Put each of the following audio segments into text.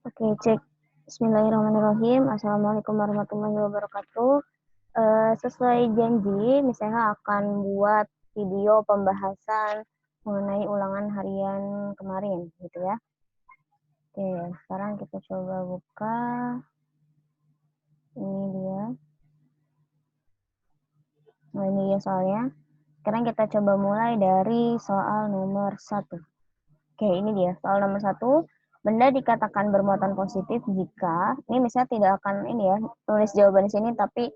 Oke, cek. Bismillahirrahmanirrahim. Assalamualaikum warahmatullahi wabarakatuh. Sesuai janji, misalnya akan buat video pembahasan mengenai ulangan harian kemarin, gitu ya. Oke, sekarang kita coba buka. Ini dia. Nah, ini dia soalnya. Sekarang kita coba mulai dari soal nomor 1. Oke, ini dia. Soal nomor 1. Benda dikatakan bermuatan positif jika, ini misalnya tidak akan ini ya, tulis jawaban di sini, tapi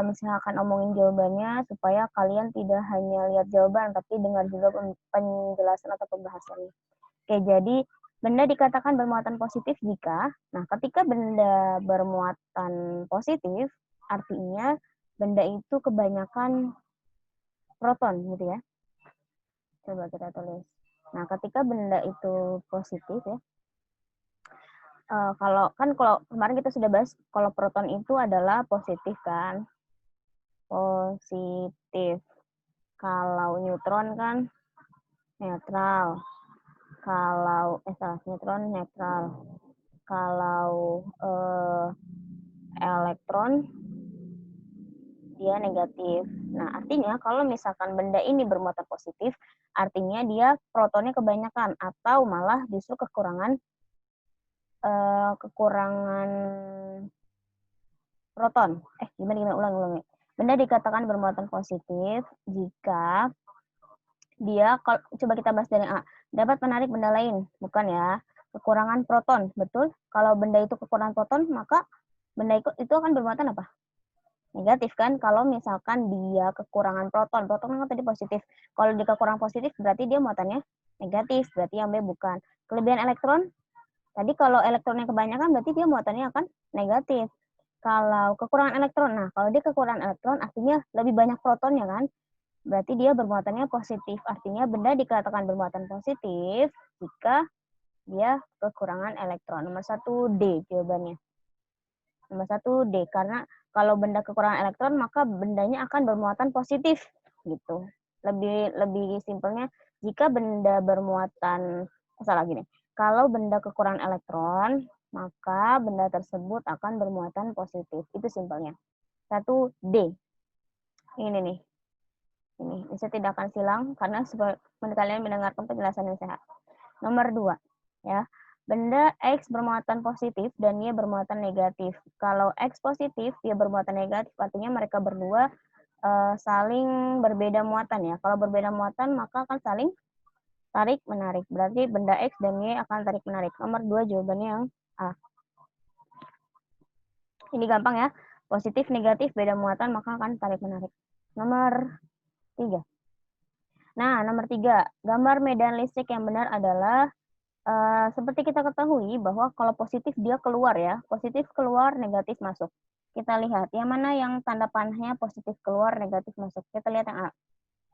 misalnya akan omongin jawabannya supaya kalian tidak hanya lihat jawaban, tapi dengar juga penjelasan atau pembahasannya. Oke, jadi benda dikatakan bermuatan positif jika, nah ketika benda bermuatan positif, artinya benda itu kebanyakan proton gitu ya. Coba kita tulis. Nah, ketika benda itu positif ya, kalau kemarin kita sudah bahas kalau proton itu adalah positif kan, positif. Kalau neutron kan netral. Kalau neutron netral. Kalau elektron dia negatif. Nah, artinya kalau misalkan benda ini bermuatan positif, artinya dia protonnya kebanyakan atau malah justru kekurangan proton. Gimana ulang. Benda dikatakan bermuatan positif jika dia, kalau coba kita bahas dari A, dapat menarik benda lain, bukan ya? Kekurangan proton, betul? Kalau benda itu kekurangan proton, maka benda itu akan bermuatan apa? Negatif kan? Kalau misalkan dia kekurangan proton kan tadi positif. Kalau dia kekurangan positif, berarti dia muatannya negatif, berarti yang B bukan. Kelebihan elektron, tadi kalau elektronnya kebanyakan, berarti dia muatannya akan negatif. Kalau kekurangan elektron, nah kalau dia kekurangan elektron, artinya lebih banyak protonnya kan? Berarti dia bermuatannya positif. Artinya benda dikatakan bermuatan positif jika dia kekurangan elektron. Nomor 1 D jawabannya. Nomor 1 D, karena kalau benda kekurangan elektron maka bendanya akan bermuatan positif gitu. Lebih simpelnya, jika benda bermuatan kalau benda kekurangan elektron maka benda tersebut akan bermuatan positif. Itu simpelnya. 1 D. Ini nih. Ini saya tidak akan silang karena kalian mendengarkan penjelasan yang sehat. Nomor 2 ya. Benda X bermuatan positif dan Y bermuatan negatif. Kalau X positif, Y bermuatan negatif, artinya mereka berdua saling berbeda muatan ya. Kalau berbeda muatan, maka akan saling tarik-menarik. Berarti benda X dan Y akan tarik-menarik. Nomor 2 jawabannya yang A. Ini gampang ya. Positif, negatif, beda muatan, maka akan tarik-menarik. Nomor 3. Nah, nomor 3. Gambar medan listrik yang benar adalah seperti kita ketahui bahwa kalau positif dia keluar ya, positif keluar, negatif masuk. Kita lihat yang mana yang tanda panahnya positif keluar, negatif masuk. Kita lihat yang A.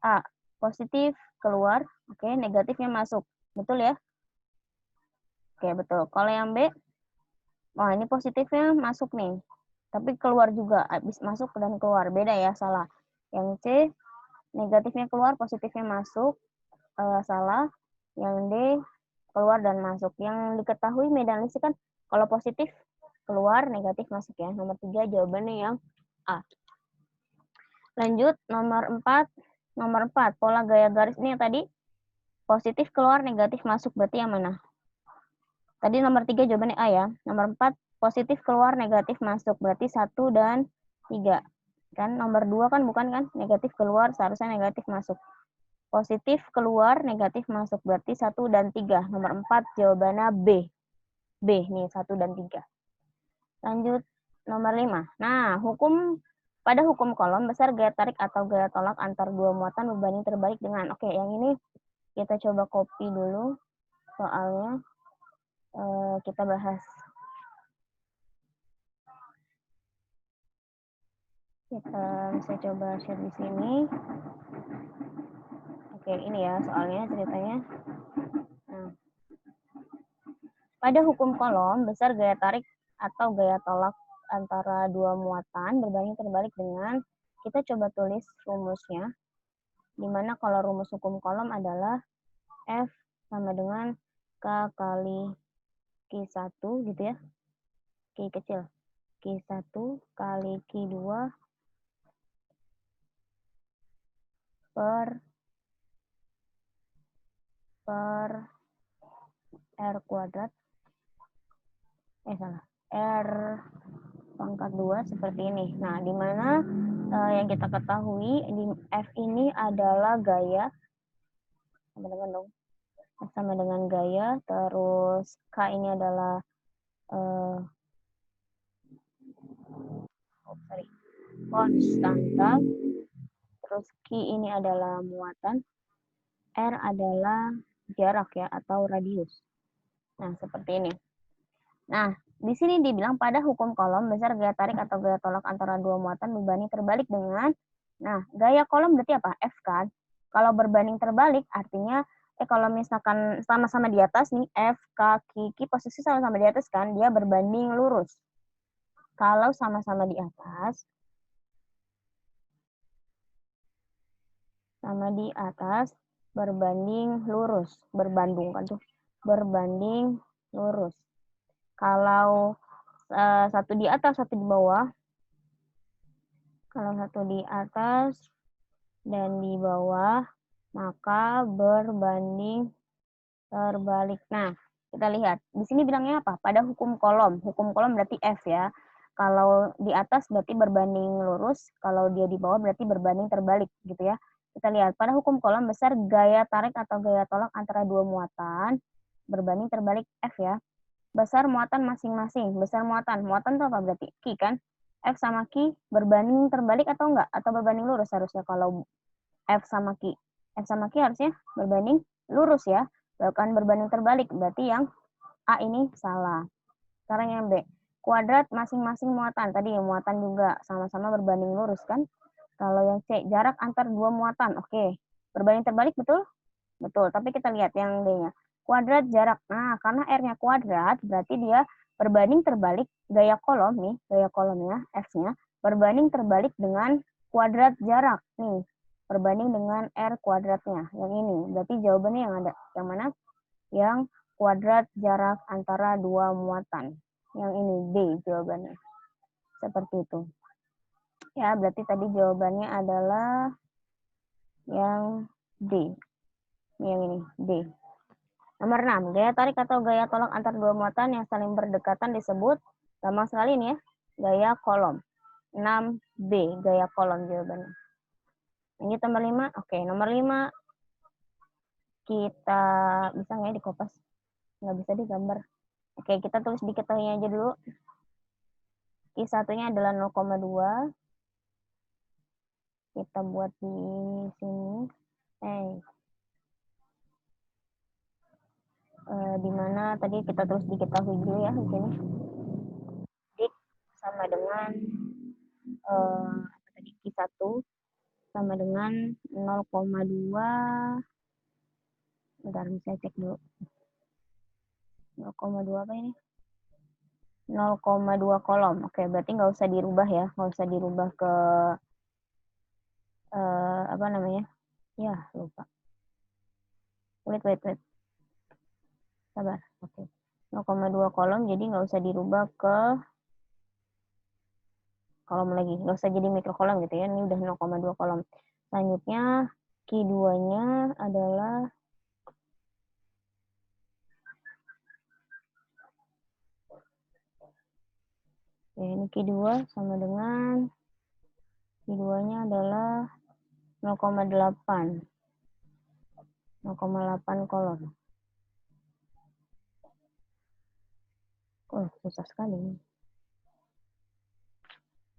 A, positif keluar, oke, negatifnya masuk. Betul ya? Oke, betul. Kalau yang B, wah ini positifnya masuk nih. Tapi keluar juga, habis masuk dan keluar. Beda ya, salah. Yang C, negatifnya keluar, positifnya masuk. Salah. Yang D, keluar dan masuk. Yang diketahui medan listrik kan kalau positif keluar, negatif masuk ya. Nomor 3 jawabannya yang A. Lanjut nomor 4. Nomor 4, pola gaya garis ini yang tadi positif keluar, negatif masuk, berarti yang mana? Tadi nomor 3 jawabannya A ya. Nomor 4, positif keluar, negatif masuk, berarti 1 dan 3. Kan nomor 2 kan bukan kan? Negatif keluar, seharusnya negatif masuk. Positif keluar, negatif masuk. Berarti 1 dan 3. Nomor 4 jawabannya B. B nih, 1 dan 3. Lanjut nomor 5. Nah, pada hukum kolom besar gaya tarik atau gaya tolak antar dua muatan berbanding terbalik dengan. Oke, yang ini kita coba copy dulu soalnya kita bahas. Kita bisa coba share di sini. Oke, ini ya soalnya ceritanya. Nah, pada hukum kolom besar gaya tarik atau gaya tolak antara dua muatan berbanding terbalik dengan, kita coba tulis rumusnya, dimana kalau rumus hukum kolom adalah F sama dengan K kali Q1 gitu ya. Q kecil. Q1 kali Q2 per R kuadrat. Salah. R pangkat 2 seperti ini. Nah, di mana yang kita ketahui di F ini adalah gaya. Sama dengan gaya. Terus K ini adalah konstanta. Terus Q ini adalah muatan. R adalah jarak ya atau radius. Nah, seperti ini. Nah, di sini dibilang pada hukum kolom besar gaya tarik atau gaya tolak antara dua muatan berbanding terbalik dengan, nah, gaya kolom berarti apa? F kan? Kalau berbanding terbalik artinya, kalau misalkan sama-sama di atas nih, F, K, Q, posisi sama-sama di atas kan, dia berbanding lurus. Kalau sama-sama di atas, berbanding lurus, berbanding kan tuh, berbanding lurus. Kalau satu di atas, satu di bawah. Kalau satu di atas dan di bawah, maka berbanding terbalik. Nah, kita lihat. Di sini bilangnya apa? Pada hukum kolom. Hukum kolom berarti F ya. Kalau di atas berarti berbanding lurus. Kalau dia di bawah berarti berbanding terbalik gitu ya. Kita lihat. Pada hukum kolom besar gaya tarik atau gaya tolak antara dua muatan berbanding terbalik F ya. Besar muatan masing-masing. Besar muatan. Muatan itu apa berarti? Q kan? F sama Q berbanding terbalik atau enggak? Atau berbanding lurus harusnya kalau F sama Q. F sama Q harusnya berbanding lurus ya. Bahkan berbanding terbalik. Berarti yang A ini salah. Sekarang yang B. Kuadrat masing-masing muatan. Tadi yang muatan juga sama-sama berbanding lurus kan? Kalau yang C. Jarak antar dua muatan. Oke. Berbanding terbalik betul? Betul. Tapi kita lihat yang D-nya. Kuadrat jarak. Nah, karena R-nya kuadrat, berarti dia berbanding terbalik gaya kolom nih, gaya kolomnya, F-nya, berbanding terbalik dengan kuadrat jarak nih, berbanding dengan R kuadratnya, yang ini. Berarti jawabannya yang ada, yang mana? Yang kuadrat jarak antara dua muatan. Yang ini, D jawabannya. Seperti itu. Ya, berarti tadi jawabannya adalah yang D. Yang ini, D. Nomor 6, gaya tarik atau gaya tolak antar dua muatan yang saling berdekatan disebut, gampang sekali ini ya, gaya kolom. 6B, gaya kolom jawabannya. Lanjut nomor 5. Oke, nomor 5 kita bisa nggak ya dikopas? Nggak bisa digambar. Oke, kita tulis diketahui aja dulu. Q1-nya adalah 0,2. Kita buat di sini. Di mana tadi kita tulis diketahui dulu ya di sini. Dik sama dengan tadi Q1 sama dengan 0,2. Bentar, saya cek dulu. 0,2 apa ini? 0,2 kolom. Oke, berarti nggak usah dirubah ya. Nggak usah dirubah ke apa namanya? Ya, lupa. Wait. Sabar. Oke. 0,2 kolom, jadi nggak usah dirubah ke kolom lagi. Nggak usah jadi mikrokolom gitu ya. Ini udah 0,2 kolom. Selanjutnya, Q2-nya adalah ini Q2 sama dengan Q2-nya adalah 0,8. 0,8 kolom. Susah sekali.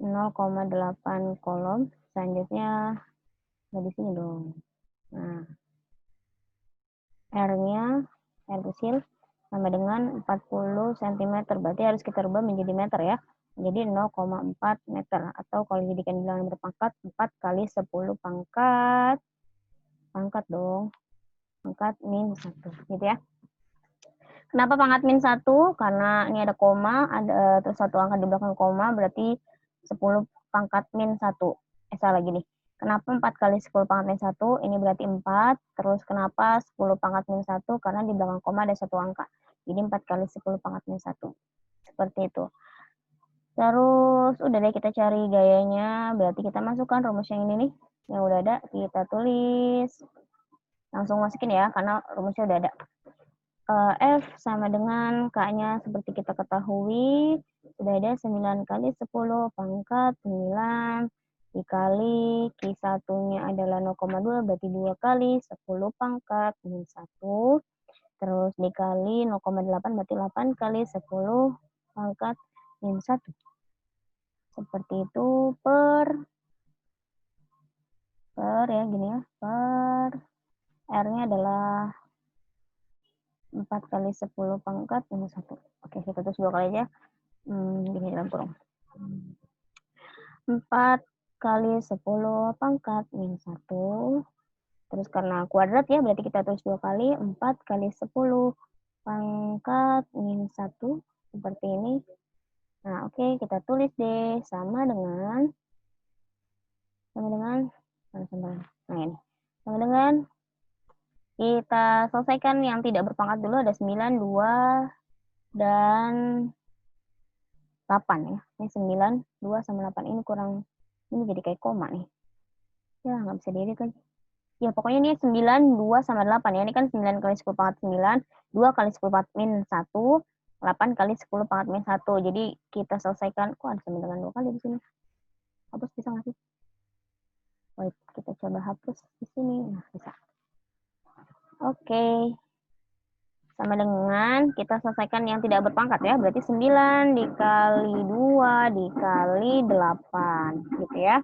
0,8 kolom. Selanjutnya di sini dong. Nah, R-nya, R kecil, sama dengan 40 cm. Berarti harus kita rubah menjadi meter ya. Jadi 0,4 meter. Atau kalau dijadikan bilangan berpangkat, 4 kali 10 pangkat. Pangkat dong. Pangkat min 1. Gitu ya. Kenapa pangkat min 1? Karena ini ada koma, ada terus satu angka di belakang koma, berarti 10 pangkat min 1. Salah gini. Kenapa 4 kali 10 pangkat min 1? Ini berarti 4. Terus kenapa 10 pangkat min 1? Karena di belakang koma ada satu angka. Jadi 4 kali 10 pangkat min 1. Seperti itu. Terus udah deh kita cari gayanya. Berarti kita masukkan rumus yang ini nih. Yang udah ada, kita tulis. Langsung masukin ya, karena rumusnya udah ada. F sama dengan K-nya seperti kita ketahui. Sudah ada 9 kali 10 pangkat 9 dikali Q1-nya adalah 0,2 berarti 2 kali 10 pangkat min 1. Terus dikali 0,8 berarti 8 kali 10 pangkat min 1. Seperti itu per ya gini ya, per R-nya adalah 4 kali 10 pangkat min 1. Oke, kita tulis 2 kali aja. Gini dalam kurung. 4 kali 10 pangkat min 1. Terus karena kuadrat ya, berarti kita tulis 2 kali. 4 kali 10 pangkat min 1. Seperti ini. Nah, oke, kita tulis deh. Sama dengan kita selesaikan yang tidak berpangkat dulu. Ada 9, 2, dan 8 ya. Ini 9, 2 sama 8. Ini kurang, ini jadi kayak koma nih. Ya, nggak bisa diedit lagi. Ya, pokoknya ini 9, 2 sama 8 ya. Ini kan 9 kali 10 pangkat 9, 2 kali 10 pangkat min 1, 8 kali 10 pangkat min 1. Jadi kita selesaikan, kok ada sama dengan 2 kali di sini. Hapus bisa nggak sih? Baik, kita coba hapus di sini. Nah, bisa. Oke. Sama dengan kita selesaikan yang tidak berpangkat ya. Berarti 9 dikali 2 dikali 8 gitu ya.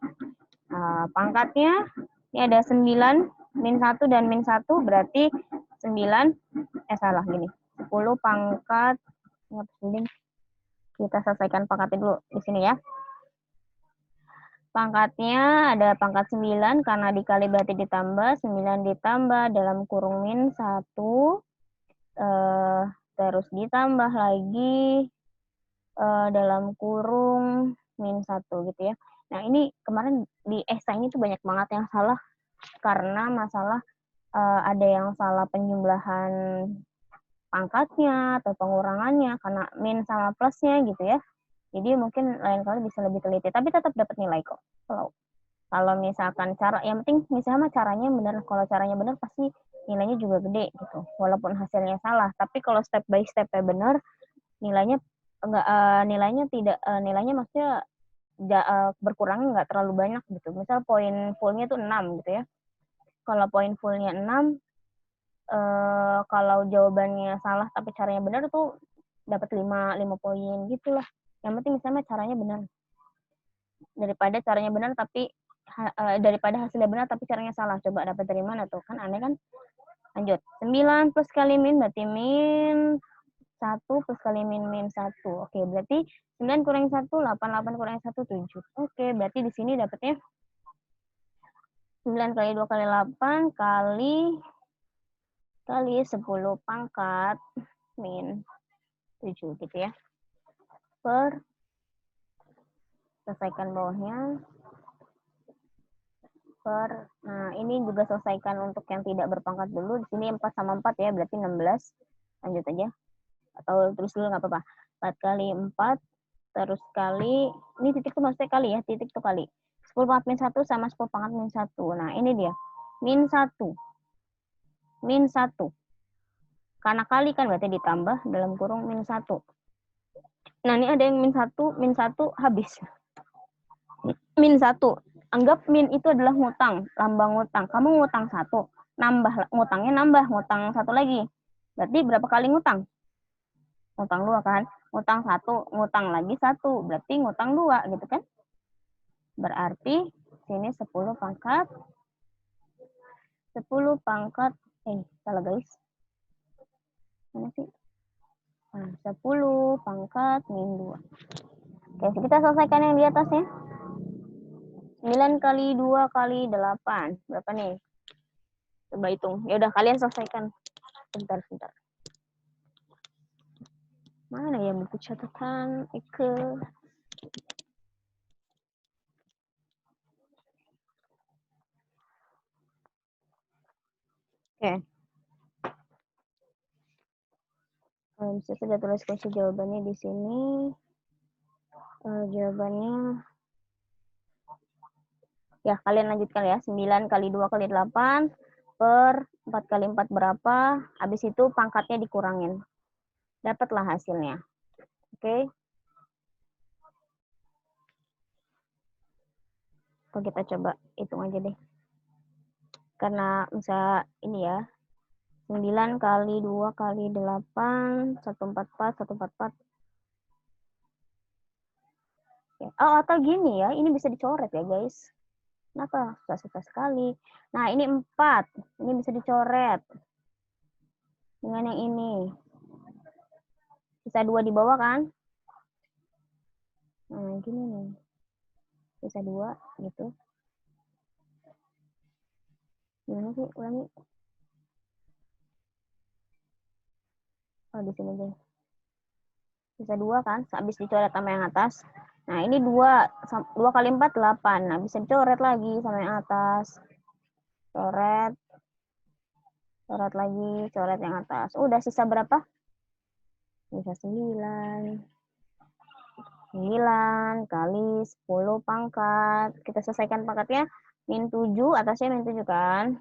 Pangkatnya ini ada 9, min 1 dan min 1 berarti 9, salah gini. 10 pangkat, kita selesaikan pangkatnya dulu di sini ya. Pangkatnya ada pangkat 9 karena dikali berarti ditambah. 9 ditambah dalam kurung min 1. Terus ditambah lagi dalam kurung min 1 gitu ya. Nah, ini kemarin di esainya tuh banyak banget yang salah karena masalah ada yang salah penjumlahan pangkatnya atau pengurangannya karena min sama plusnya gitu ya. Jadi mungkin lain kali bisa lebih teliti, tapi tetap dapat nilai kok. Kalau misalkan cara, yang penting misalnya caranya benar. Kalau caranya benar pasti nilainya juga gede gitu. Walaupun hasilnya salah, tapi kalau step by step-nya benar, nilainya enggak nilainya maksudnya berkurang nggak terlalu banyak gitu. Misal poin fullnya tuh 6 gitu ya. Kalau poin fullnya 6, kalau jawabannya salah tapi caranya benar tuh dapat 5 poin gitulah. Yang penting misalnya caranya benar. Daripada caranya benar tapi daripada hasilnya benar tapi caranya salah. Coba dapat dari mana tuh? Kan aneh kan? Lanjut. 9 plus kali min berarti min 1 plus kali min 1. Oke, berarti 9 kurang 1, 8, 8 kurang 1, 7. Oke, berarti di sini dapatnya 9 kali 2 kali 8 kali 10 pangkat min 7 gitu ya. Per, selesaikan bawahnya. Nah, ini juga selesaikan untuk yang tidak berpangkat dulu. Di sini 4 sama 4 ya, berarti 16. Lanjut aja. Atau terus dulu nggak apa-apa. 4 kali 4, terus kali, ini titik tuh maksudnya kali ya, titik tuh kali. 10 pangkat min 1 sama 10 pangkat min 1. Nah, ini dia. Min 1. Min 1. Karena kali kan berarti ditambah dalam kurung min 1. Nah, ini ada yang min 1 habis. Min 1. Anggap min itu adalah ngutang, lambang ngutang. Kamu ngutang 1, ngutangnya nambah, ngutang 1 lagi. Berarti berapa kali ngutang? Ngutang 2 kan? Ngutang 1, ngutang lagi 1, berarti ngutang 2 gitu kan? Berarti sini 10 pangkat salah guys. Mana sih? Nah, 10 pangkat min 2. Oke, kita selesaikan yang di atasnya. 9 kali 2 kali 8. Berapa nih? Coba hitung. Ya udah, kalian selesaikan. Bentar. Mana ya buku catatan? Oke. Bisa saja tulis kunci jawabannya di sini. Jawabannya ya kalian lanjutkan ya. 9 kali 2 kali 8 per 4 kali 4 berapa? Habis itu pangkatnya dikurangin. Dapatlah hasilnya. Oke. Kalau kita coba hitung aja deh. Karena bisa ini ya. 9 kali 2 kali 8, 144, 144. Ya. Oh, atau gini ya, ini bisa dicoret ya guys. Kenapa? Susah-susah sekali. Nah, ini 4. Ini bisa dicoret. Dengan yang ini. Bisa 2 di bawah kan? Nah, gini nih. Bisa 2 gitu. Gimana sih? Ulangi. Oh, di sini deh. Bisa 2 kan? Habis dicoret sama yang atas. Nah, ini 2. 2 kali 4, 8. Nah, bisa dicoret lagi sama yang atas. Coret. Coret lagi. Coret yang atas. Udah sisa berapa? Bisa 9. 9 kali 10 pangkat. Kita selesaikan pangkatnya. Min 7. Atasnya min 7 kan?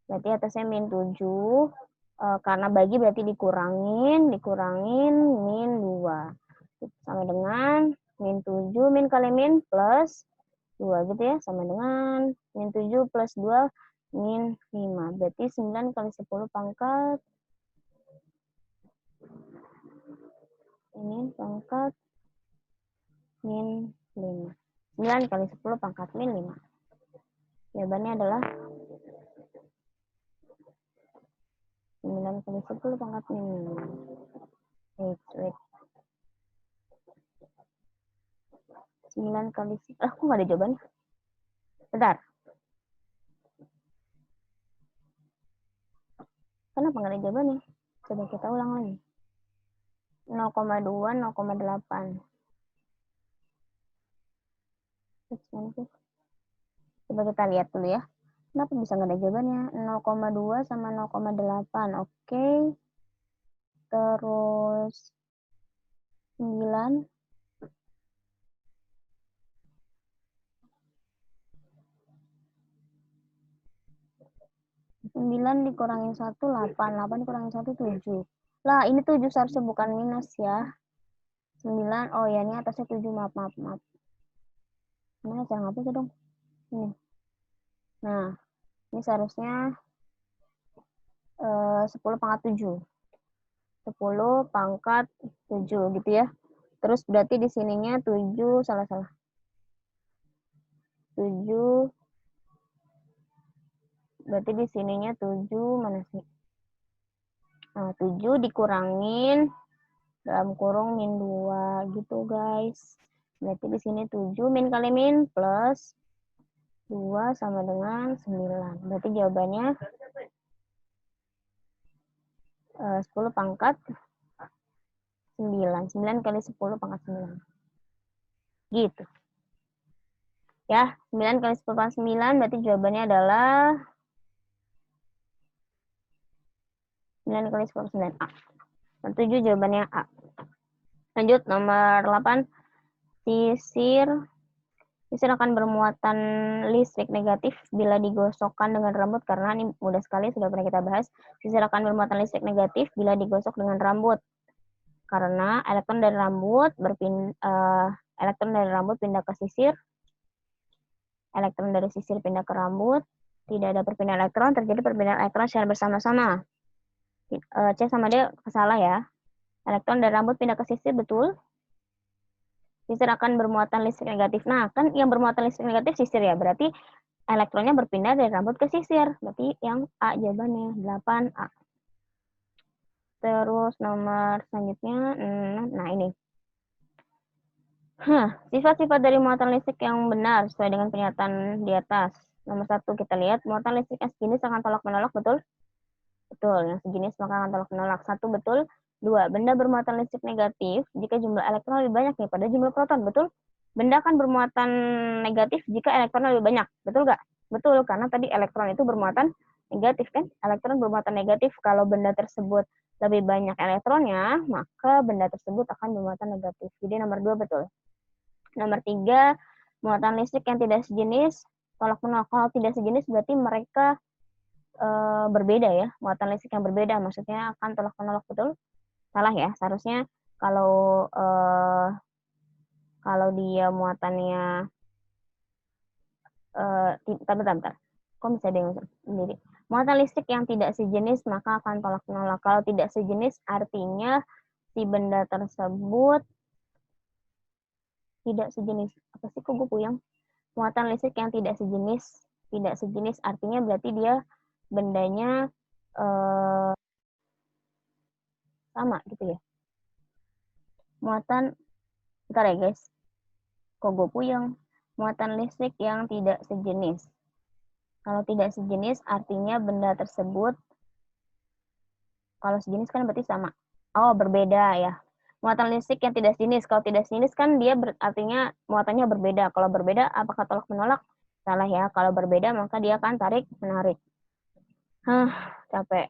Berarti atasnya min 7. Karena bagi berarti dikurangin min 2. Sama dengan min 7, min kali min plus 2 gitu ya. Sama dengan min 7 plus 2, min 5. Berarti 9 kali 10 pangkat. Ini pangkat min 5. 9 kali 10 pangkat min 5. Jawabannya adalah 9 kali 10 pangkat min 5. Wait. 9 kali 10. Kok nggak ada jawabannya? Bentar. Kenapa nggak ada jawabannya? Coba kita ulang lagi. 0,2, 0,8. Coba kita lihat dulu ya. Kenapa bisa nggak ada jawabannya? 0,2 sama 0,8. Oke. Terus 9. 9 dikurangin 1, 8. 8 dikurangin 1, 7. Lah, ini 7 seharusnya bukan minus ya. 9, oh ya ini atasnya 7, maaf. Mana cara ngapus dong? Ini. Nah, ini seharusnya 10 pangkat 7. 10 pangkat 7 gitu ya. Terus berarti di sininya 7, salah. 7, berarti di sininya 7, mana sih? Nah, 7 dikurangin dalam kurung min 2 gitu guys. Berarti di sini 7 min kali min plus 2 sama dengan 9. Berarti jawabannya 10 pangkat 9. 9 kali 10 pangkat 9. Gitu. Ya, 9 kali 10 pangkat 9 berarti jawabannya adalah 9 kali 10 pangkat 9 A. 7 jawabannya A. Lanjut nomor 8. Sisir akan bermuatan listrik negatif bila digosokkan dengan rambut, karena ini mudah sekali, sudah pernah kita bahas. Sisir akan bermuatan listrik negatif bila digosok dengan rambut, karena elektron dari rambut pindah ke sisir, elektron dari sisir pindah ke rambut, tidak ada perpindahan elektron, terjadi perpindahan elektron secara bersama-sama. C sama D salah ya. Elektron dari rambut pindah ke sisir, betul. Sisir akan bermuatan listrik negatif. Nah, kan yang bermuatan listrik negatif sisir ya. Berarti elektronnya berpindah dari rambut ke sisir. Berarti yang A jawabannya, 8A. Terus nomor selanjutnya, nah ini. Sifat-sifat dari muatan listrik yang benar sesuai dengan pernyataan di atas. Nomor 1 kita lihat, muatan listrik yang sejenis akan tolak-menolak, betul? Betul, yang sejenis maka akan tolak-menolak. 1 betul. 2, benda bermuatan listrik negatif jika jumlah elektron lebih banyak daripada jumlah proton, betul? Benda akan bermuatan negatif jika elektron lebih banyak, betul nggak? Betul, karena tadi elektron itu bermuatan negatif kan? Elektron bermuatan negatif. Kalau benda tersebut lebih banyak elektronnya, maka benda tersebut akan bermuatan negatif. Jadi nomor 2 betul. Nomor 3, muatan listrik yang tidak sejenis, tolak menolak. Kalau tidak sejenis berarti mereka berbeda ya. Muatan listrik yang berbeda maksudnya akan tolak menolak, betul? Salah ya. Seharusnya kalau dia muatannya bentar. Kok bisa ada yang sendiri? Muatan listrik yang tidak sejenis maka akan tolak menolak. Kalau tidak sejenis artinya si benda tersebut tidak sejenis. Apa sih, kok gue puyeng? Muatan listrik yang tidak sejenis artinya berarti dia bendanya sama gitu ya. Muatan, bentar ya guys. Kok gue puyeng? Muatan listrik yang tidak sejenis. Kalau tidak sejenis artinya benda tersebut, kalau sejenis kan berarti sama. Oh, berbeda ya. Muatan listrik yang tidak sejenis. Kalau tidak sejenis kan dia artinya muatannya berbeda. Kalau berbeda apakah tolak menolak? Salah ya. Kalau berbeda maka dia akan tarik menarik. Capek.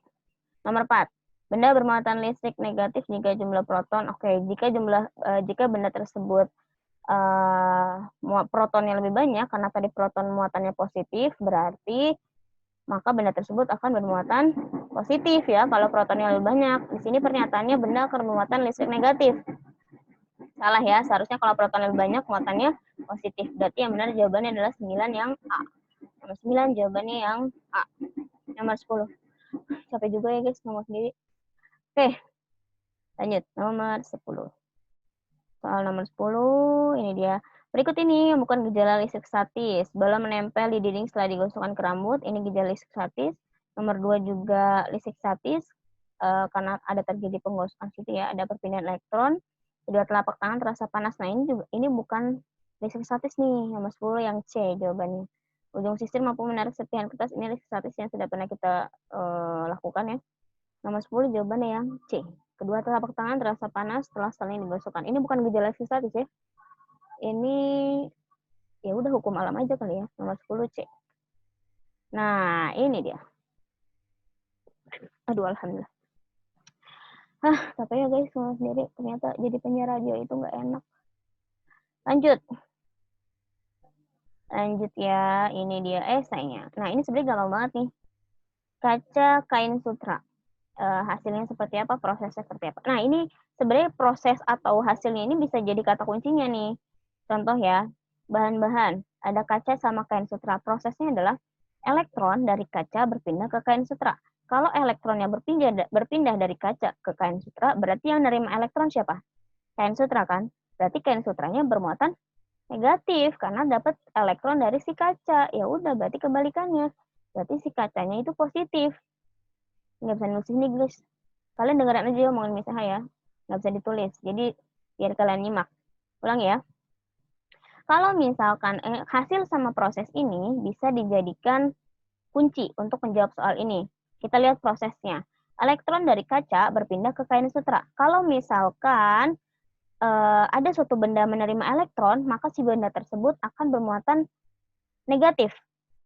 Nomor 4. Benda bermuatan listrik negatif jika jumlah proton. Oke, jika benda tersebut protonnya lebih banyak karena tadi proton muatannya positif, berarti maka benda tersebut akan bermuatan positif ya kalau protonnya lebih banyak. Di sini pernyataannya benda akan bermuatan listrik negatif. Salah ya, seharusnya kalau proton lebih banyak muatannya positif. Berarti yang benar jawabannya adalah 9 yang A. Nomor 9 jawabannya yang A. Nomor 10. Capek juga ya guys ngomong sendiri. Oke, lanjut. Nomor 10. Soal nomor 10, ini dia. Berikut ini bukan gejala listrik statis. Balon menempel di dinding setelah digosokkan ke rambut. Ini gejala listrik statis. Nomor 2 juga listrik statis. Karena ada terjadi penggosokan situ ya. Ada perpindahan elektron. Kedua telapak tangan terasa panas. Nah ini bukan listrik statis nih. Nomor 10 yang C jawabannya. Ujung sisir mampu menarik serpihan kertas. Ini listrik statis yang sudah pernah kita lakukan ya. Nomor 10 jawabannya yang C. Kedua telapak tangan terasa panas setelah saling digosokkan. Ini bukan gejala listrik statis ya. Ini ya udah hukum alam aja kali ya. Nomor 10 C. Nah, ini dia. Aduh, alhamdulillah. Tapi ya guys, ngomong sendiri ternyata jadi penyiar radio itu nggak enak. Lanjut ya, ini dia esainya. Nah, ini sebenarnya gampang banget nih. Kaca kain sutra. Hasilnya seperti apa, prosesnya seperti apa. Nah, ini sebenarnya proses atau hasilnya ini bisa jadi kata kuncinya nih. Contoh ya, bahan-bahan. Ada kaca sama kain sutra. Prosesnya adalah elektron dari kaca berpindah ke kain sutra. Kalau elektronnya berpindah dari kaca ke kain sutra, berarti yang menerima elektron siapa? Kain sutra kan? Berarti kain sutranya bermuatan negatif karena dapat elektron dari si kaca. Ya udah, berarti kebalikannya. Berarti si kacanya itu positif. Nggak bisa nulis ini guys. Kalian dengerin aja omongan Miss ya. Nggak bisa ditulis. Jadi biar kalian nyimak. Ulang ya. Kalau misalkan hasil sama proses ini bisa dijadikan kunci untuk menjawab soal ini. Kita lihat prosesnya. Elektron dari kaca berpindah ke kain sutra. Kalau misalkan ada suatu benda menerima elektron, maka si benda tersebut akan bermuatan negatif.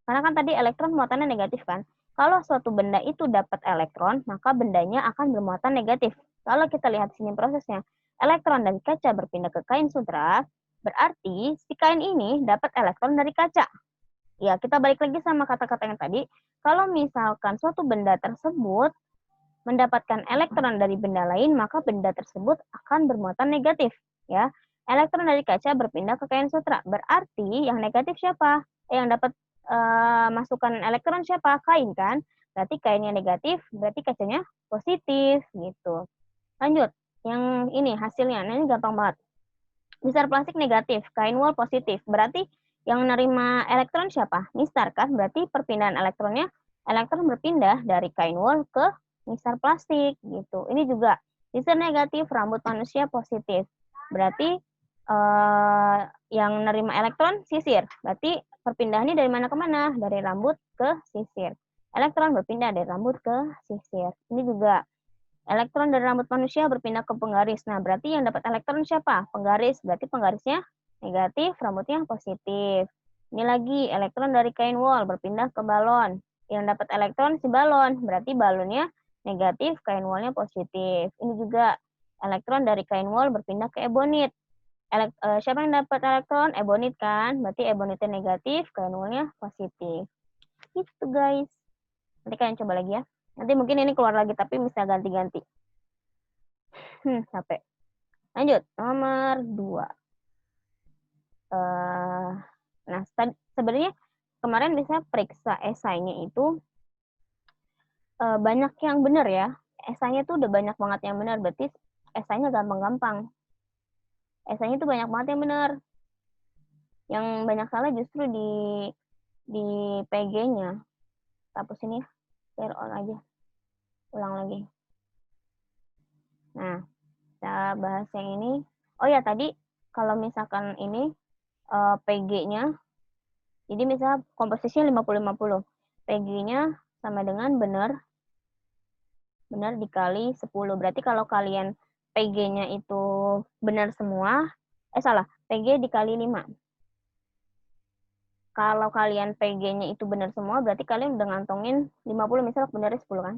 Karena kan tadi elektron muatannya negatif kan. Kalau suatu benda itu dapat elektron, maka bendanya akan bermuatan negatif. Kalau kita lihat sini prosesnya, elektron dari kaca berpindah ke kain sutra, berarti si kain ini dapat elektron dari kaca. Ya, kita balik lagi sama kata-kata yang tadi. Kalau misalkan suatu benda tersebut mendapatkan elektron dari benda lain, maka benda tersebut akan bermuatan negatif. Ya, elektron dari kaca berpindah ke kain sutra. Berarti yang negatif siapa? Yang dapat masukkan elektron siapa? Kain kan? Berarti kainnya negatif, berarti kacanya positif gitu. Lanjut, yang ini hasilnya. Nah, ini gampang banget. Mistar plastik negatif, kain wol positif. Berarti yang menerima elektron siapa? Mistar kan? Berarti perpindahan elektronnya, elektron berpindah dari kain wol ke mistar plastik gitu. Ini juga mistar negatif, rambut manusia positif. Berarti yang menerima elektron sisir. Berarti perpindahannya dari mana ke mana? Dari rambut ke sisir. Elektron berpindah dari rambut ke sisir. Ini juga elektron dari rambut manusia berpindah ke penggaris. Nah, berarti yang dapat elektron siapa? Penggaris. Berarti penggarisnya negatif, rambutnya positif. Ini lagi, elektron dari kain wol berpindah ke balon. Yang dapat elektron si balon. Berarti balonnya negatif, kain wallnya positif. Ini juga elektron dari kain wall berpindah ke ebonit. Siapa yang dapat elektron? Ebonit kan. Berarti ebonitnya negatif, kain wallnya positif. Gitu guys. Nanti kalian coba lagi ya. Nanti mungkin ini keluar lagi, tapi bisa ganti-ganti. Capek. Lanjut, nomor 2. Nah, sebenarnya kemarin bisa periksa esainya itu banyak yang benar ya. Esainya tuh udah banyak banget yang benar, berarti esainya gampang-gampang. Esainya tuh banyak banget yang benar. Yang banyak salah justru di PG-nya. Hapus ini ya, biar on aja. Ulang lagi. Nah, kita bahas yang ini. Oh ya, tadi kalau misalkan ini PG-nya, jadi misalnya komposisinya 50-50. PG-nya sama dengan benar dikali 10. Berarti kalau kalian PG-nya itu benar semua, PG dikali 5. Kalau kalian PG-nya itu benar semua, berarti kalian udah ngantongin 50, misalnya benernya 10 kan?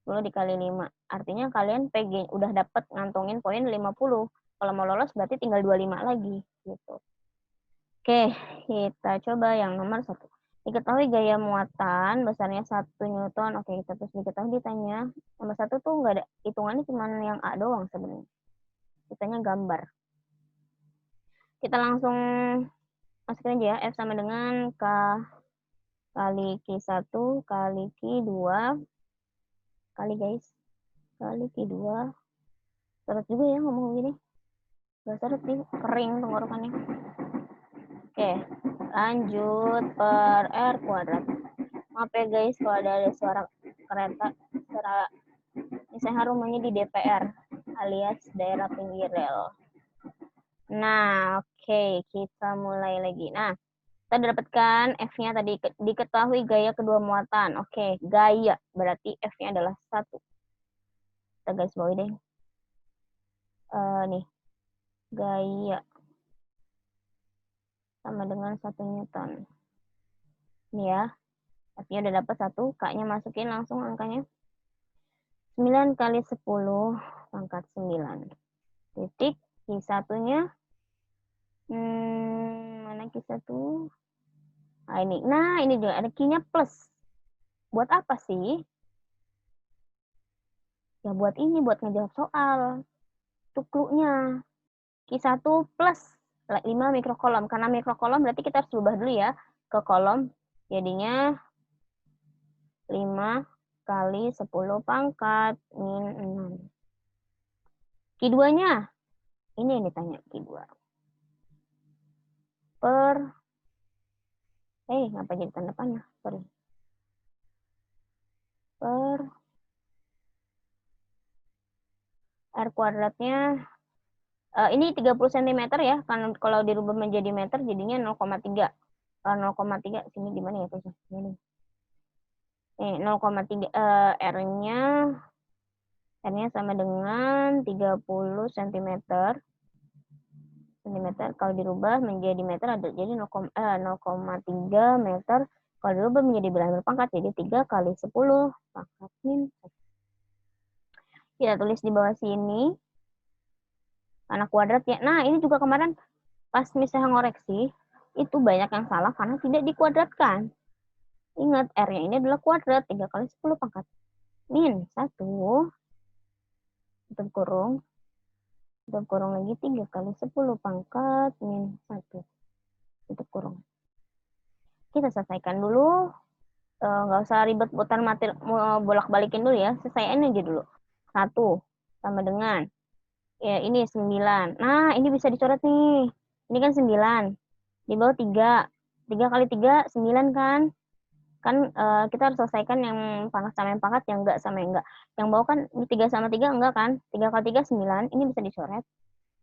10 dikali 5. Artinya kalian PG udah dapat ngantongin poin 50. Kalau mau lolos berarti tinggal 25 lagi. Gitu. Oke, kita coba yang nomor 1. Diketahui gaya muatan besarnya 1 Newton. Oke, kita terus diketahui ditanya. Nomor 1 tuh nggak ada hitungannya, cuma yang A doang sebenarnya. Ditanya gambar. Kita langsung masukin aja ya. F sama dengan K kali Q1 kali Q2 kali guys. Kali Q2. Seret juga ya ngomong gini. Gak seret sih, kering tenggorokannya. Oke, lanjut per R kuadrat. Maaf ya guys kalau ada suara kereta, suara misalnya rumahnya di DPR alias daerah pinggir rel. Nah, oke, kita mulai lagi. Nah, kita dapatkan F-nya tadi diketahui gaya kedua muatan. Oke, gaya berarti F-nya adalah 1. Kita garis bawahi deh. Nih, gaya sama dengan 1 Newton. Ini ya, F-nya udah dapat 1, K-nya masukin langsung angkanya. 9 kali 10 pangkat 9. Titik, Q1-nya. Mana Q1? Nah, ini juga ada Q-nya plus. Buat apa sih? Ya buat ini, buat ngejawab soal. Itu clue-nya. Q1 plus 5 mikrokolom. Karena mikrokolom berarti kita harus ubah dulu ya ke kolom. Jadinya 5 kali 10 pangkat min 6. Q2-nya. Ini yang ditanya Q2. Per ngapa jadi tanda panah? Sorry. Per R kuadratnya. Ini 30 cm ya. Kan kalau dirubah menjadi meter jadinya 0,3. 0,3 sini di mana ya tuh? Ini. 0,3 R-nya sama dengan 30 cm. Kalau dirubah menjadi meter ada jadi 0,3 meter. Kalau dirubah menjadi bilangan berpangkat jadi 3 kali 10 pangkat min 1. Kita tulis di bawah sini anak kuadrat ya. Nah, ini juga kemarin pas misalnya ngoreksi itu banyak yang salah karena tidak dikuadratkan. Ingat, R-nya ini adalah kuadrat. 3 kali 10 pangkat min 1. Tutup kurung. Tutup kurung lagi 3 kali 10 pangkat min 1. Tutup kurung. Kita selesaikan dulu. Nggak usah ribet putar materi, bolak-balikin dulu ya. Selesaiin aja dulu. 1 sama dengan. Ya, ini 9. Nah, ini bisa dicoret nih. Ini kan 9. Di bawah 3. 3 kali 3, 9 kan? Kan kita harus selesaikan yang pangkat sama yang pangkat, yang enggak sama yang enggak. Yang bawah kan 3 sama 3 enggak kan? 3 kali 3, 9. Ini bisa dicoret.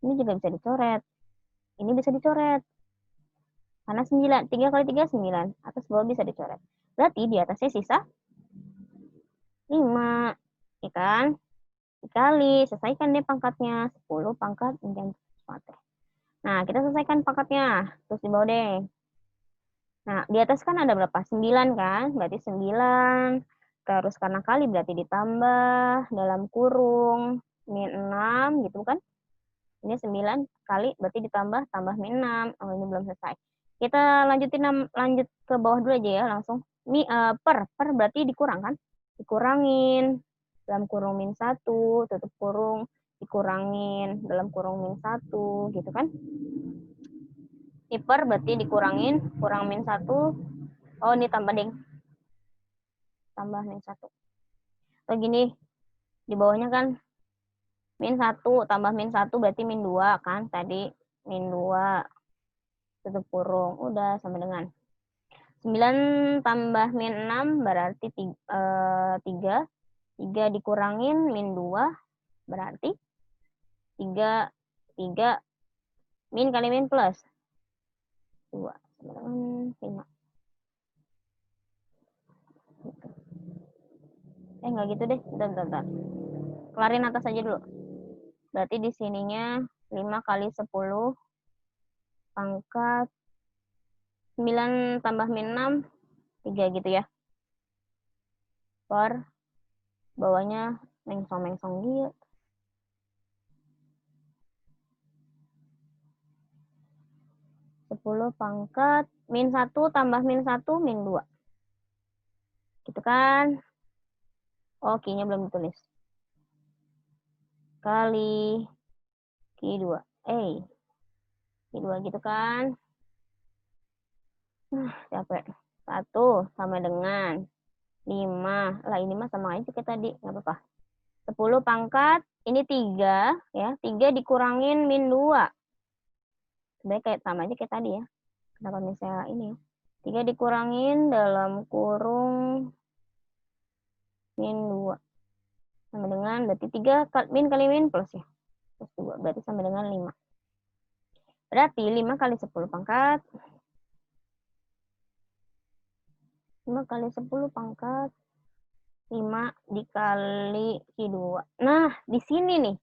Ini juga bisa dicoret. Ini bisa dicoret. Karena 9. 3 kali 3, 9. Atas bawah bisa dicoret. Berarti di atasnya sisa 5. Ya kan? Dikali. Selesaikan deh pangkatnya. 10 pangkat menjadi 1. Nah, kita selesaikan pangkatnya. Terus di bawah deh. Nah, di atas kan ada berapa? 9 kan? Berarti 9. Terus karena kali berarti ditambah dalam kurung min 6 gitu kan? Ini 9 kali berarti ditambah tambah min 6. Oh, ini belum selesai. Kita lanjut ke bawah dulu aja ya langsung. Per berarti dikurang kan? Dikurangin dalam kurung min 1, tutup kurung, dikurangin dalam kurung min 1 gitu kan? Per berarti dikurangin, kurang min 1. Oh, ini tambah ding. Tambah min 1. Atau gini, di bawahnya kan min 1 tambah min 1 berarti min 2 kan? Tadi min 2 tutup kurung. Udah sama dengan 9 tambah min 6 berarti 3. 3 dikurangin min 2 berarti 3 min kali min plus 2 sama dengan 5. Enggak gitu deh. Bentar. Kelarin atas aja dulu. Berarti di sininya 5 kali 10 pangkat 9 tambah min 6 3 gitu ya. Per bawahnya mengsong-mengsong gitu. 10 pangkat min 1 tambah min 1 min 2. Gitu kan? Oh, Q-nya belum ditulis. Kali Q2. Q2 gitu kan? Capek. 1 sama dengan 5. Lah ini mah sama aja kayak tadi. Nggak apa-apa. 10 pangkat. Ini 3. Ya. 3 dikurangin min 2. Sebenarnya kayak sama aja kayak tadi ya. Kenapa misalnya ini ya. 3 dikurangin dalam kurung min 2. Sama dengan berarti 3 min kali min plus ya. Plus 2. Berarti sama dengan 5. Berarti 5 kali 10 pangkat. 5 kali 10 pangkat. 5 dikali Q2. Nah, di sini nih.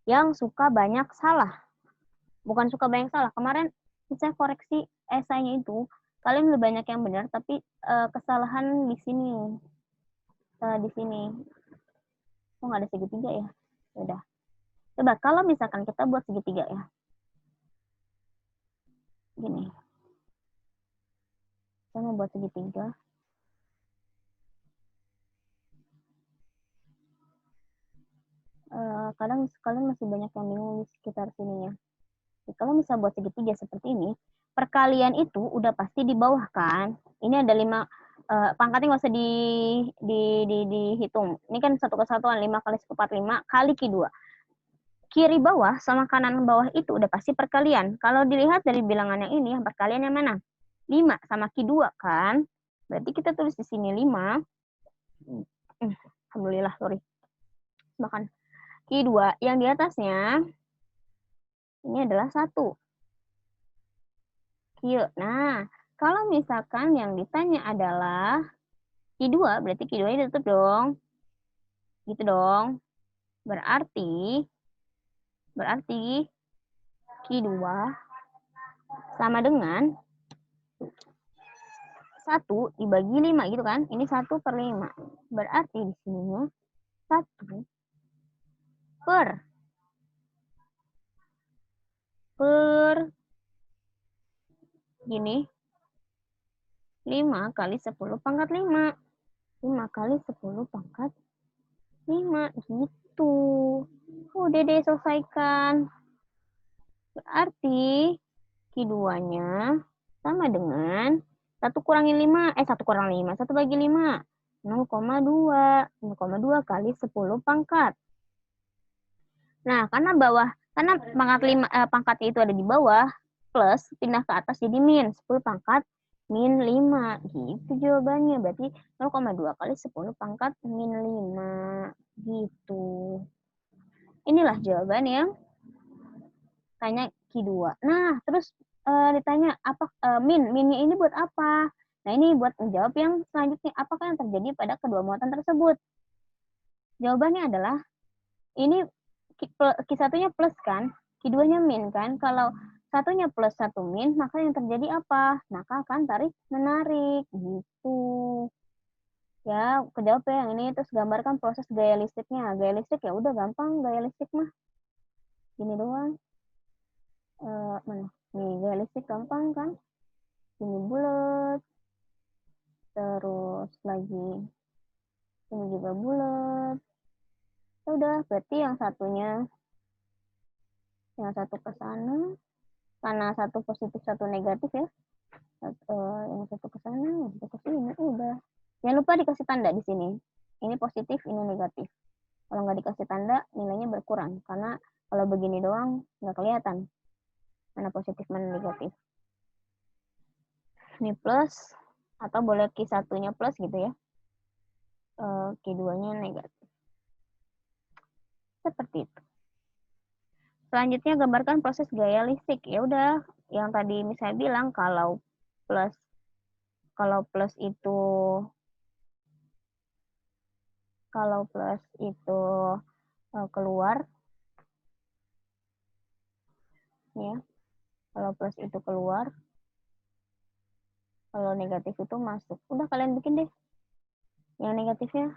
Yang suka banyak salah. Bukan suka banyak salah. Kemarin saya koreksi esainya itu. Kalian lebih banyak yang benar. Tapi kesalahan di sini. Di sini. Oh, nggak ada segitiga ya? Udah. Coba kalau misalkan kita buat segitiga ya. Gini. Saya mau buat segitiga. Kadang kalian masih banyak yang bingung di sekitar sininya. Kalau misal buat segitiga seperti ini, perkalian itu udah pasti di bawah kan. Ini ada 5, pangkatnya nggak usah dihitung. Ini kan satu kesatuan 5 kali 1/4 5 kali Q2. Kiri bawah sama kanan bawah itu udah pasti perkalian. Kalau dilihat dari bilangan yang ini, yang perkalian yang mana? 5 sama Q2 kan. Berarti kita tulis di sini 5. Alhamdulillah, sorry. Bahkan Q2 yang di atasnya ini adalah 1. Q. Nah, kalau misalkan yang ditanya adalah Q2, berarti Q2-nya ditutup dong. Gitu dong. Berarti Q2 sama dengan 1 dibagi 5 gitu kan. Ini 1/5. Berarti di sininya 1 per gini 5 kali 10 pangkat 5. 5 kali 10 pangkat 5 gitu. Udah deh selesaikan. Berarti Q2-nya sama dengan 1 kurangin 5, 1 kurang 5, 1 bagi 5, 0,2. 0,2 kali 10 pangkat. Nah, karena pangkatnya itu ada di bawah, plus pindah ke atas jadi min, 10 pangkat min 5. Gitu jawabannya. Berarti 0,2 kali 10 pangkat min 5. Gitu. Inilah jawaban yang tanya Q2. Nah, terus ditanya apa minnya ini buat apa? Nah, ini buat menjawab yang selanjutnya, apakah yang terjadi pada kedua muatan tersebut? Jawabannya adalah ini Q1-nya plus kan, Q2-nya min kan. Kalau satunya plus satu min, maka yang terjadi apa? Maka akan tarik menarik gitu. Ya, kejawab ya yang ini, terus gambarkan proses gaya listriknya. Gaya listrik ya udah gampang, gaya listrik mah. Gini doang. Mana? Nih, gaya listrik gampang kan? Ini bulat. Terus lagi ini juga bulat. Udah, berarti yang satunya yang satu ke sana, karena satu positif satu negatif ya. Yang satu ke sana, yang satu ke sini, udah. Jangan lupa dikasih tanda di sini. Ini positif, ini negatif. Kalau nggak dikasih tanda, nilainya berkurang. Karena kalau begini doang, nggak kelihatan mana positif, mana negatif. Ini plus, atau boleh Q1-nya plus gitu ya. Q2-nya negatif. Seperti itu. Selanjutnya gambarkan proses gaya listrik. Ya udah, yang tadi misalnya bilang kalau plus itu keluar ya. Kalau plus itu keluar, kalau negatif itu masuk. Udah kalian bikin deh. Yang negatifnya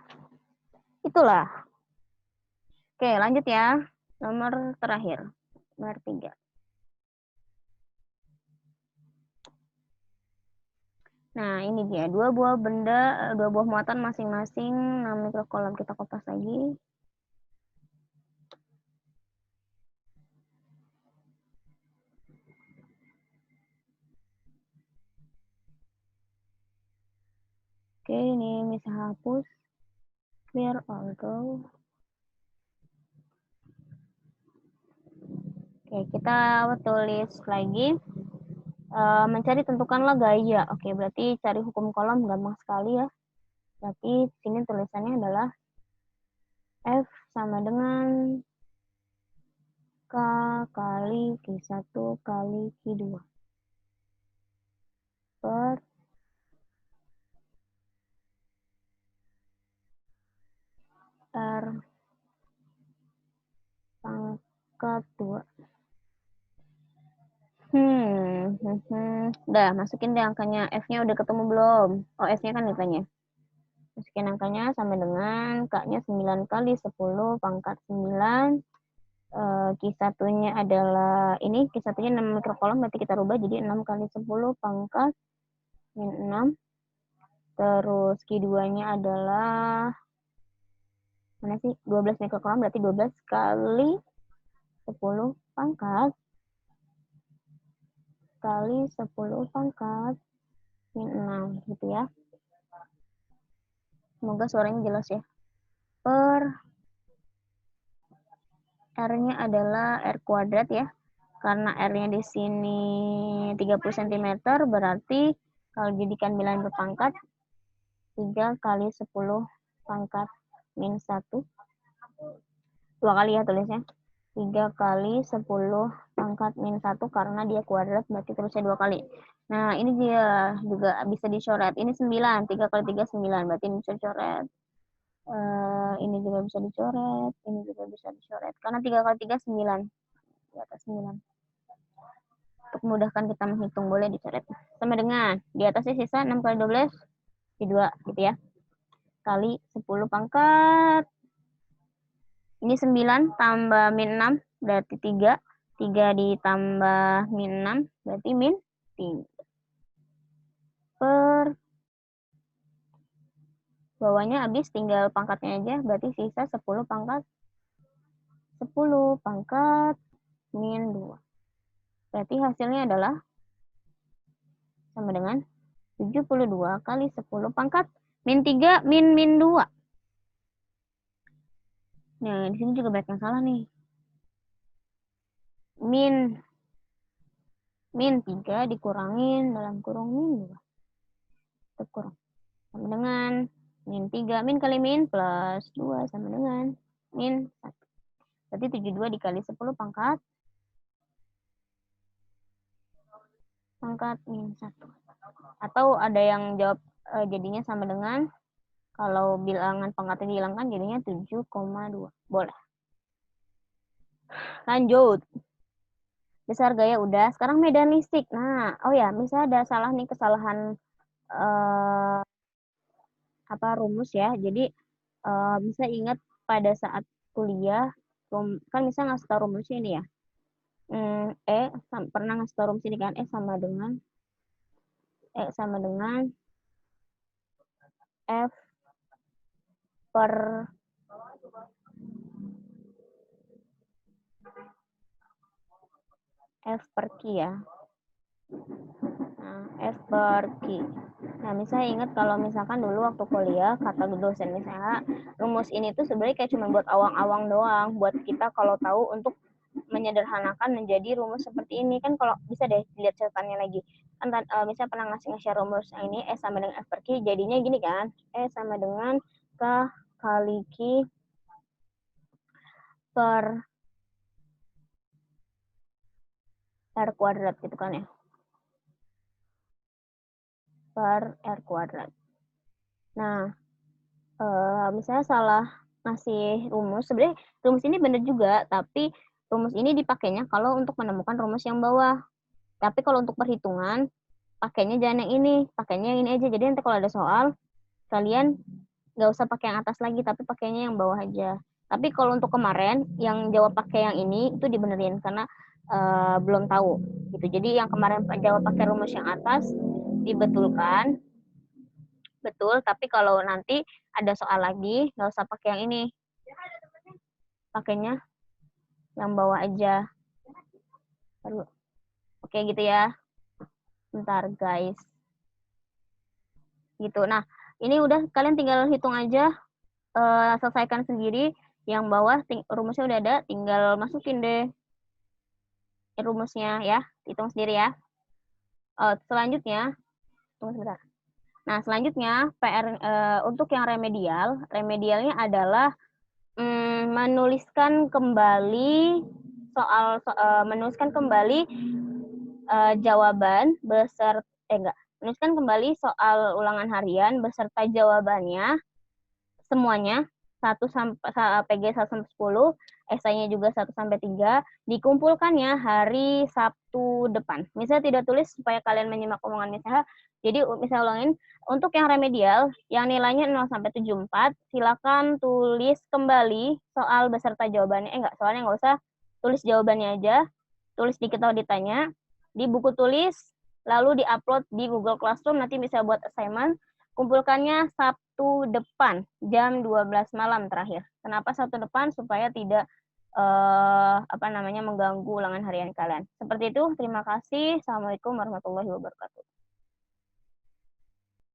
itulah. Oke, lanjut ya. Nomor terakhir. Nomor 3. Nah, ini dia. Dua buah muatan masing-masing 6 mikrokolom. Kita kopas lagi. Oke, ini bisa hapus. Clear auto. Oke, kita tulis lagi. Mencari tentukanlah gaya. Oke, berarti cari hukum kolom gampang sekali ya. Berarti sini tulisannya adalah F sama dengan K kali Q1 kali Q2 per R pangkat 2. Udah, masukin deh angkanya. F-nya udah ketemu belum? Oh, F-nya kan ditanya. Masukin angkanya sama dengan K-nya 9 kali 10 pangkat 9. Q1-nya adalah ini, Q1-nya 6 mikrokolom, berarti kita rubah jadi 6 kali 10 pangkat min 6. Terus Q2-nya adalah mana sih? 12 mikrokolom, berarti 12 kali 10 pangkat kali 10 pangkat min 6 gitu ya. Semoga suaranya jelas ya. Per R-nya adalah R kuadrat ya. Karena R-nya di sini 30 cm, berarti kalau jadikan bilangan berpangkat 3 kali 10 pangkat min 1. 2 kali ya tulisnya. 3 kali 10 pangkat min 1 karena dia kuadrat berarti tulisnya 2 kali. Nah, ini dia juga bisa dicoret. Ini 9, 3 kali 3 9, berarti ini bisa dicoret. Ini juga bisa dicoret, ini juga bisa dicoret. Karena 3 kali 3 9, di atas 9. Untuk memudahkan kita menghitung, boleh dicoret. Sama dengan, di atasnya sisa 6 kali 12, di 2 gitu ya. Kali 10 pangkat. Ini 9 tambah min 6, berarti 3. 3 ditambah min 6, berarti min 3. Per bawahnya habis, tinggal pangkatnya aja, berarti sisa 10 pangkat 10 pangkat min 2. Berarti hasilnya adalah sama dengan 72 kali 10 pangkat min 3 min 2. Nah, di sini juga banyak yang salah nih. Min 3 dikurangin dalam kurung min 2. Terkurang. Sama dengan min 3. Min kali min plus 2 sama dengan min 1. Berarti 72 dikali 10 pangkat min 1. Atau ada yang jawab jadinya sama dengan, kalau bilangan pangkatnya dihilangkan jadinya 7,2. Boleh. Lanjut. Besar gaya udah, sekarang medan listrik. Nah, oh ya, misalnya ada salah nih kesalahan rumus ya. Jadi bisa ingat pada saat kuliah, kan bisa ngasih tahu rumusnya ini ya. Pernah ngasih tahu rumus ini kan, sama dengan F per Q ya. Nah, F per Q. Nah, misalnya ingat kalau misalkan dulu waktu kuliah, kata dosen misalnya, rumus ini tuh sebenarnya kayak cuma buat awang-awang doang, buat kita kalau tahu untuk menyederhanakan menjadi rumus seperti ini. Kan kalau bisa deh lihat catatannya lagi. Kan misalnya pernah ngasih rumus yang ini, S sama dengan F per Q, jadinya gini kan, S sama dengan K kali Q per R kuadrat gitu kan ya. Per R kuadrat. Nah, misalnya salah ngasih rumus, sebenarnya rumus ini benar juga, tapi rumus ini dipakainya kalau untuk menemukan rumus yang bawah. Tapi kalau untuk perhitungan, pakainya jangan yang ini, pakainya yang ini aja. Jadi nanti kalau ada soal, kalian nggak usah pakai yang atas lagi, tapi pakainya yang bawah aja. Tapi kalau untuk kemarin, yang jawab pakai yang ini, itu dibenerin, karena belum tahu. Gitu. Jadi yang kemarin jawab pakai rumus yang atas, dibetulkan, betul, tapi kalau nanti ada soal lagi, nggak usah pakai yang ini. Pakainya yang bawah aja. Oke, gitu ya. Bentar, guys. Gitu. Nah, ini udah, kalian tinggal hitung aja, selesaikan sendiri. Yang bawah rumusnya udah ada, tinggal masukin deh rumusnya ya. Hitung sendiri ya. Selanjutnya, tunggu sebentar. Nah, selanjutnya PR untuk yang remedialnya adalah menuliskan kembali menuliskan kembali jawaban menuliskan kembali soal ulangan harian beserta jawabannya semuanya 1 sampai PG 1 sampai 10, esainya juga 1 sampai 3, dikumpulkannya hari Sabtu depan. Misalnya tidak tulis supaya kalian menyimak omongan misalnya. Jadi misalnya ulangin, untuk yang remedial yang nilainya 0 sampai 74, silakan tulis kembali soal beserta jawabannya. Soalnya nggak usah, tulis jawabannya aja, tulis dikit kalau ditanya, di buku tulis, lalu diupload di Google Classroom, nanti bisa buat assignment. Kumpulkannya Sabtu depan jam 12 malam terakhir. Kenapa Sabtu depan? Supaya tidak mengganggu ulangan harian kalian. Seperti itu. Terima kasih. Assalamualaikum warahmatullahi wabarakatuh.